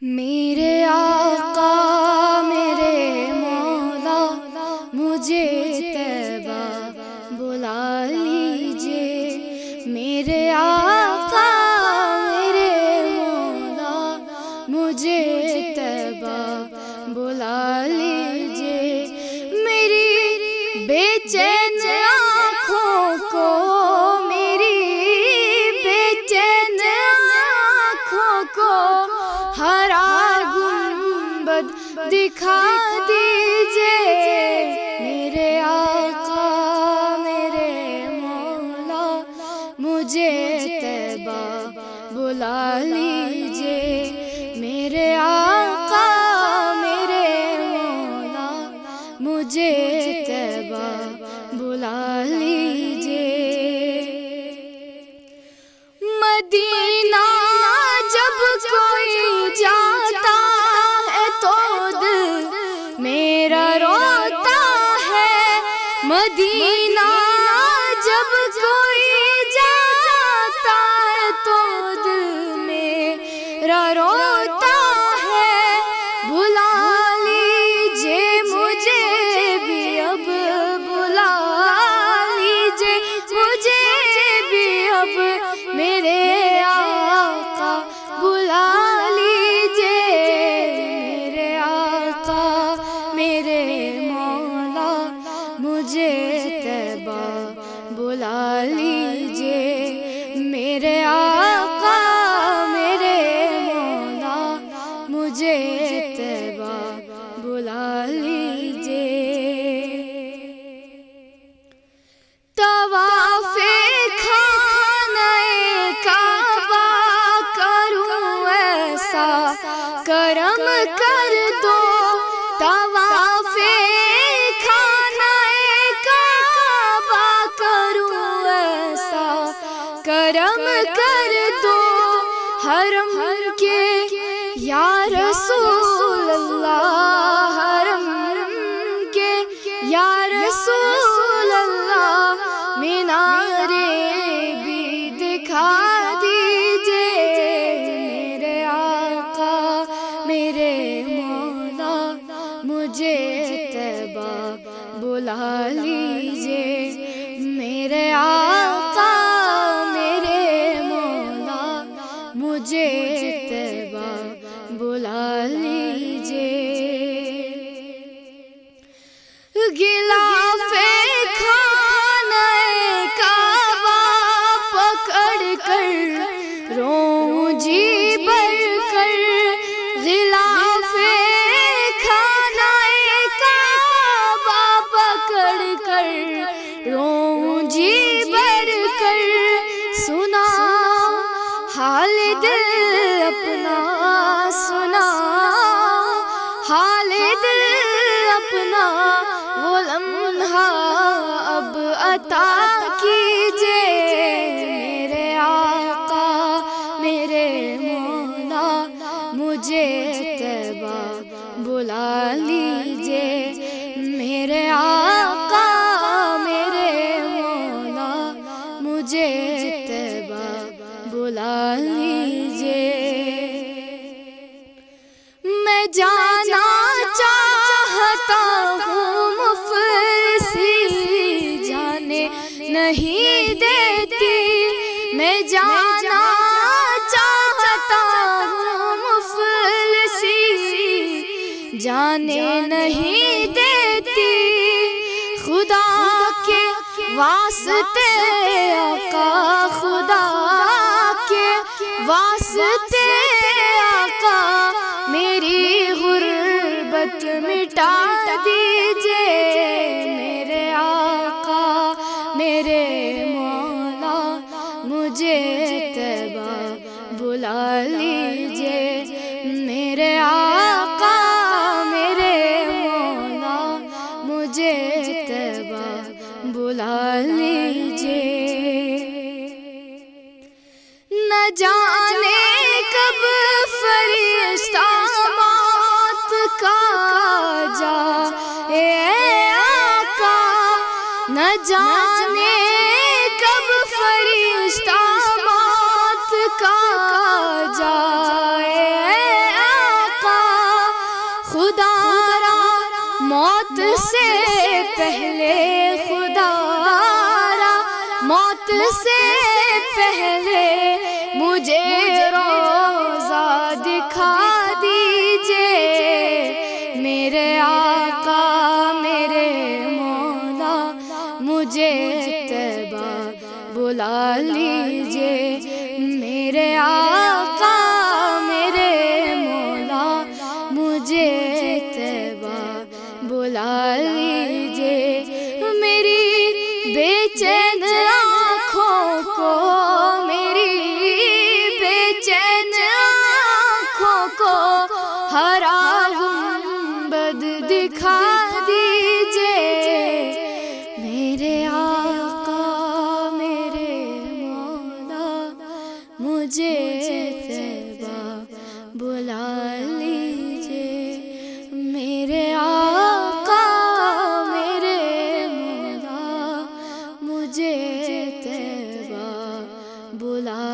میرے آقا میرے مولا مجھے طیبہ بلا لیجئے۔ میرے آقا میرے مولا مجھے طیبہ بلا لیجئے۔ میری بے چین آنکھوں کو میری بے چین آنکھوں کو ہرا گنبد دکھا دیجئے۔ میرے آقا میرے مولا مجھے طیبہ بلا لیجئے۔ میرے آقا میرے مولا مجھے طیبہ بلا لیجئے۔ مدینہ جب کوئی جاتا ہے تو دل میرا روتا ہے۔ مدینہ جب کوئی جاتا ہے تو دل میرا روتا ہے۔ بلا لیجئے مجھے بھی اب بلا لیجئے مجھے بھی اب میرے آقا بلا لیجئے۔ میرے آقا میرے مولا مجھے طیبہ بلا لیجئے۔ میرے آقا میرے مولا مجھے طیبہ بلا لیجئے۔ طواف خانہ کعبہ کروں ایسا کرم کر دو۔ طواف خانہ کعبہ کروں ایسا کرم کر دو۔ حرم کے یا رسول اللہ حرم کے یا رسول اللہ مینارے بھی دکھا دیجئے۔ میرے آقا میرے مولا مجھے طیبہ بلا لیجئے۔ میرے آقا میرے مولا مجھے طیبہ بلا لیجئے۔ غلاف خانہ کعبہ پکڑ کر روں جی بھر کر۔ غلاف خانہ کعبہ پکڑ کر روں جی بھر کر۔ سنا حال دل اپنا سنا حال دل اپنا وہ لمحہ اب عطا کیجئے۔ میرے آقا میرے مولا مجھے طیبہ بلا لیجئے۔ میرے آقا میرے مولا مجھے طیبہ بلا لیجئے۔ میں جانا چاہتا ہوں مفلسی جانے نہیں دیتی۔ میں جانا چاہتا ہوں مفلسی جانے نہیں دیتی۔ خدا کے واسطے آقا خدا کے واسطے آقا میری غربت مٹا دیجئے۔ میرے آقا میرے مولا مجھے طیبہ بلا لیجئے۔ میرے آقا میرے مولا مجھے طیبہ بلا لیجئے۔ نہ جانے خدا را موت سے پہلے، خدا را موت سے پہلے مجھے روضہ دکھا دیجئے، میرے آقا میرے مولا مجھے طیبہ بلا لیجئے، میرے آقا میرے مولا مجھے طیبہ بلا لیجئے، میری بے چین آنکھوں کو، میری بے چین آنکھوں کو ہرا گنبد دکھا دیجئے، میرے آقا میرے مولا مجھے طیبہ بلا لیجئے، میرے آقا میرے مولا مجھے طیبہ بلا